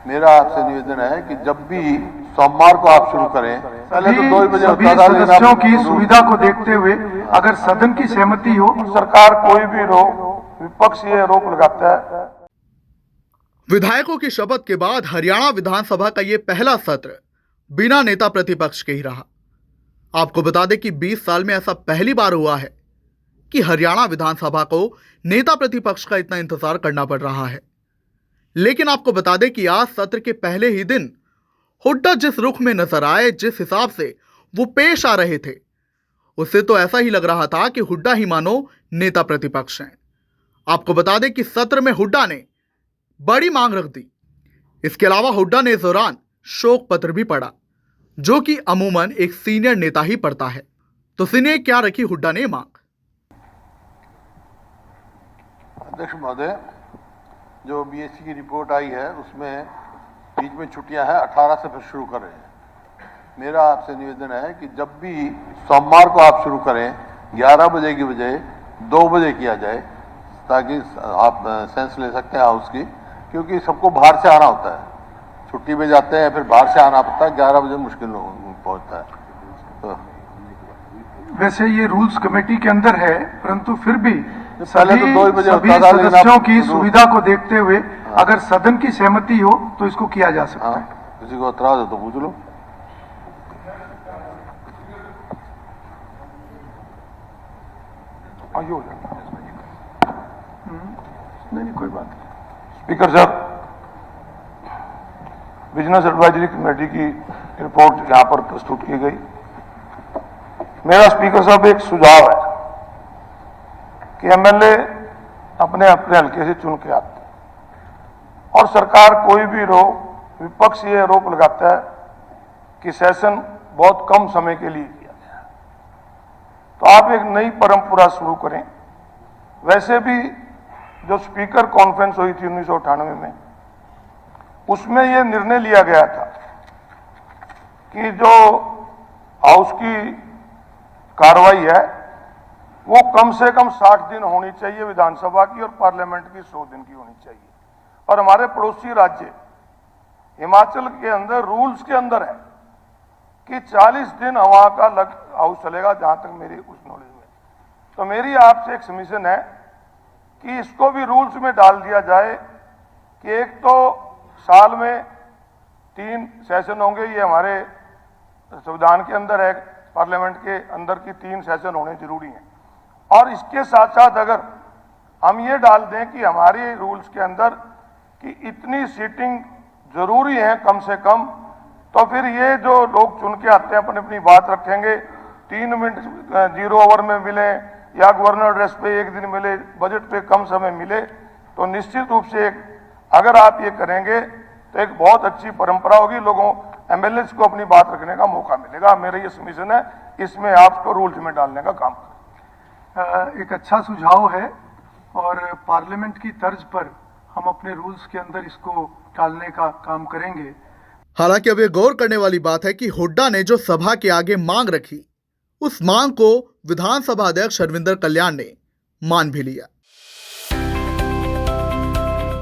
मेरा आपसे निवेदन है कि जब भी सोमवार को आप शुरू करें, पहले तो 2 बजे सभी होता था, लेकिन सदस्यों अब की सुविधा को देखते हुए अगर सदन की सहमति हो, सरकार कोई भी विपक्ष ये आरोप लगाता है। विधायकों की शपथ के बाद हरियाणा विधानसभा का ये पहला सत्र बिना नेता प्रतिपक्ष के ही रहा। आपको बता दें कि 20 साल में ऐसा पहली बार हुआ है कि हरियाणा विधानसभा को नेता प्रतिपक्ष का इतना इंतजार करना पड़ रहा है। लेकिन आपको बता दें कि आज सत्र के पहले ही दिन हुड्डा जिस रुख में नजर आए, जिस हिसाब से वो पेश आ रहे थे, उससे तो ऐसा ही लग रहा था कि हुड्डा ही मानो नेता प्रतिपक्ष हैं। आपको बता दें कि सत्र में हुड्डा ने बड़ी मांग रख दी। इसके अलावा हुड्डा ने इस दौरान शोक पत्र भी पढ़ा, जो कि अमूमन एक सीनियर नेता ही पढ़ता है। तो सुनिए क्या रखी हुड्डा ने मांग। अध्यक्ष महोदय, जो बीएससी की रिपोर्ट आई है उसमें बीच में छुट्टियां हैं, 18 से फिर शुरू कर रहे हैं। मेरा आपसे निवेदन है कि जब भी सोमवार को आप शुरू करें, 11 बजे की बजाय 2 बजे किया जाए, ताकि आप सेंस ले सकते हैं हाउस की, क्योंकि सबको बाहर से आना होता है, छुट्टी पे जाते हैं, फिर बाहर से आना पड़ता है, 11 बजे मुश्किल पहुंचता है। तो वैसे ये रूल्स कमेटी के अंदर है, परंतु फिर भी पहले तो 2 बजे सभी होता था, लेकिन सदस्यों अब की सुविधा को देखते हुए अगर सदन की सहमति हो तो इसको किया जा सकता है। किसी को एतराज हो तो पूछ लो। नहीं, कोई बात नहीं। स्पीकर साहब, बिजनेस एडवाइजरी कमेटी की रिपोर्ट यहां पर प्रस्तुत की गई। मेरा स्पीकर साहब एक सुझाव है कि एमएलए अपने अपने हल्के से चुन के आते हैं और सरकार कोई भी विपक्ष ये आरोप लगाता है कि सेशन बहुत कम समय के लिए किया गया है, तो आप एक नई परंपरा शुरू करें। वैसे भी जो स्पीकर कॉन्फ्रेंस हुई थी 1998 में, उसमें यह निर्णय लिया गया था कि जो हाउस की कार्रवाई है वो कम से कम 60 दिन होनी चाहिए विधानसभा की, और पार्लियामेंट की 100 दिन की होनी चाहिए। और हमारे पड़ोसी राज्य हिमाचल के अंदर रूल्स के अंदर है कि 40 दिन वहां का हाउस चलेगा, जहां तक मेरी उस नॉलेज में। तो मेरी आपसे एक सबमिशन है कि इसको भी रूल्स में डाल दिया जाए कि एक तो साल में 3 सेशन होंगे, ये हमारे संविधान के अंदर है, पार्लियामेंट के अंदर की 3 सेशन होने जरूरी हैं। और इसके साथ साथ अगर हम ये डाल दें कि हमारे रूल्स के अंदर कि इतनी सीटिंग जरूरी है कम से कम, तो फिर ये जो लोग चुन के आते हैं अपनी अपनी बात रखेंगे, 3 मिनट 0 ओवर में मिले या गवर्नर ड्रेस पे 1 दिन मिले, बजट पे कम समय मिले, तो निश्चित रूप से अगर आप ये करेंगे तो एक बहुत अच्छी परंपरा होगी, लोगों एमएलए को अपनी बात रखने का मौका मिलेगा। मेरा ये सबमिशन है, इसमें आपको रूल्स में डालने का काम करें। एक अच्छा सुझाव है और पार्लियामेंट की तर्ज पर हम अपने रूल्स के अंदर इसको डालने का काम करेंगे। हालांकि अब ये गौर करने वाली बात है कि हुड्डा ने जो सभा के आगे मांग रखी, उस मांग को विधानसभा अध्यक्ष हरविंदर कल्याण ने मान भी लिया।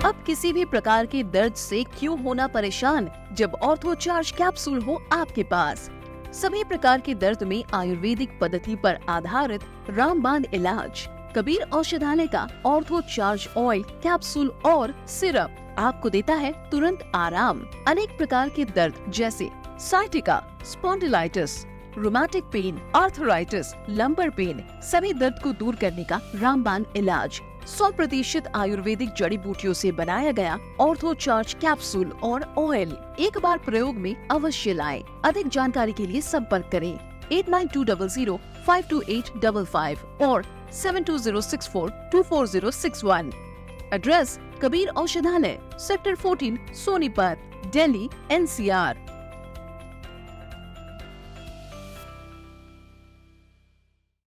अब किसी भी प्रकार के दर्द से क्यों होना परेशान, जब ऑर्थो चार्ज कैप्सूल हो आपके पास। सभी प्रकार के दर्द में आयुर्वेदिक पद्धति पर आधारित रामबाण इलाज। कबीर औषधालय का ऑर्थो चार्ज ऑयल, कैप्सूल और सिरप आपको देता है तुरंत आराम। अनेक प्रकार के दर्द जैसे sciatica, spondylitis, rheumatic pain, arthritis, lumbar pain, सभी दर्द को दूर करने का रामबाण इलाज 100% आयुर्वेदिक जड़ी बूटियों से बनाया गया ऑर्थो चार्ज कैप्सूल और ऑयल एक बार प्रयोग में अवश्य लाएं। अधिक जानकारी के लिए संपर्क करें 8920528555 और 7206424061। एड्रेस कबीर औषधालय, सेक्टर 14, सोनीपत, दिल्ली, NCR।